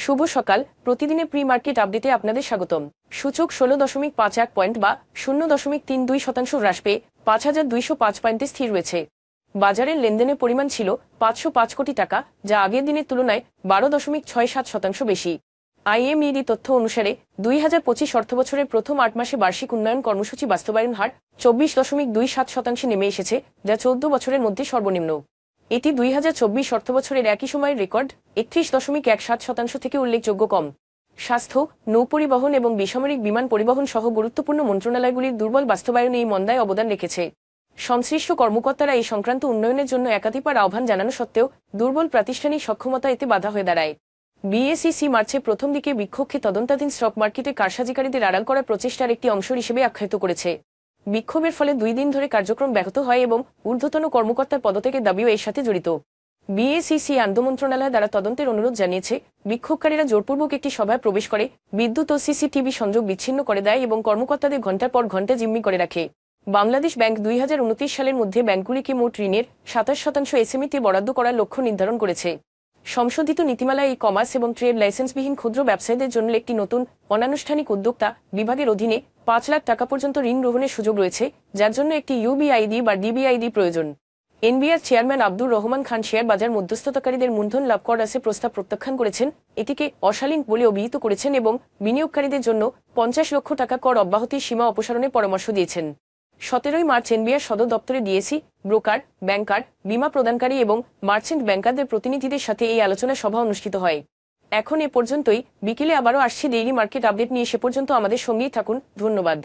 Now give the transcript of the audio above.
শুভ সকাল। প্রতিদিনের pre market আপডেটে আপনাদের স্বাগতম। সূচক 16.51 পয়েন্ট বা 0.32% হ্রাস পেয়ে 5,205 পয়েন্টে স্থির রয়েছে। বাজারের লেনদেনের পরিমাণ ছিল 505 কোটি টাকা, যা আগের দিনের তুলনায় 12.67% বেশি। আইএমইডি তথ্য অনুসারে 2025 অর্থবছরের প্রথম 8 মাসে বার্ষিক উন্নয়ন কর্মসূচি বাস্তবায়ন হার 24.27% নেমে এসেছে, যা 14 বছরের মধ্যে সর্বনিম্ন। এটি 2024 অর্থবছরের একই সময়ের রেকর্ড 31.17% থেকে উল্লেখযোগ্য কম। স্বাস্থ্য, নৌপরিবহন এবং বেসামরিক বিমান পরিবহন সহ গুরুত্বপূর্ণ মন্ত্রণালয়গুলির দুর্বল বাস্তবায়ন এই মন্দায় অবদান রেখেছে। সংশ্লিষ্ট কর্মকর্তারা এই সংক্রান্ত উন্নয়নের জন্য একাধিকবার আহ্বান জানানো সত্ত্বেও দুর্বল প্রাতিষ্ঠানিক সক্ষমতা এতে বাধা হয়ে দাঁড়ায়। বিএসইসি মার্চে প্রথম দিকে বিক্ষোভকে তদন্তাধীন স্টক মার্কেটে কারসাজিকারীদের আড়াল করার প্রচেষ্টার একটি অংশ হিসেবে আখ্যায়িত করেছে। বিক্ষোভের ফলে 2 দিন ধরে কার্যক্রম ব্যাহত হয় এবং ঊর্ধ্বতন কর্মকর্তার পদত্যাগের দাবিও এর সাথে জড়িত। বিএসইসি আন্তঃমন্ত্রণালয় দ্বারা তদন্তের অনুরোধ জানিয়েছে, বিক্ষোভকারীরা জোরপূর্বক একটি সভায় প্রবেশ করে বিদ্যুৎ ও সিসিটিভি সংযোগ বিচ্ছিন্ন করে দেয় এবং কর্মকর্তাদের ঘণ্টার পর ঘণ্টা জিম্মি করে রাখে। বাংলাদেশ ব্যাংক 2029 সালের মধ্যে ব্যাংকগুলিকে মোট ঋণের 27% এসএমইতে বরাদ্দ করার লক্ষ্য নির্ধারণ করেছে। সংশোধিত নীতিমালায় ই কমার্স এবং ট্রেড লাইসেন্সবিহীন ক্ষুদ্র ব্যবসায়ীদের জন্য একটি নতুন অনানুষ্ঠানিক উদ্যোক্তা বিভাগের অধীনে 5 লাখ টাকা পর্যন্ত ঋণ গ্রহণের সুযোগ রয়েছে, যার জন্য একটি ইউবিআইডি বা ডিবিআইডি প্রয়োজন। NBR chairman Abdur Rahman Khan share বাজার মধ্যস্থতাকারীদের মূলধন লাভ করার প্রস্তাব প্রত্যাখ্যান করেছেন, এটিকে অশালীন বলে অভিহিত করেছেন এবং বিনিয়োগকারীদের জন্য 50 লক্ষ টাকা কর অব্যাহতির সীমা অপসারণের পরামর্শ দিয়েছেন। 17 মার্চ এনবিআর সদর দপ্তরে ডিএসি, ব্রোকার, ব্যাংকার, বীমা প্রদানকারী এবং মার্চেন্ট ব্যাংকারদের প্রতিনিধিদের সাথে এই আলোচনা সভা অনুষ্ঠিত হয়। এখন এ পর্যন্তই। বিকেলে আবারও আসছে ডেইলি মার্কেট আপডেট নিয়ে। সে পর্যন্ত আমাদের সঙ্গেই থাকুন। ধন্যবাদ।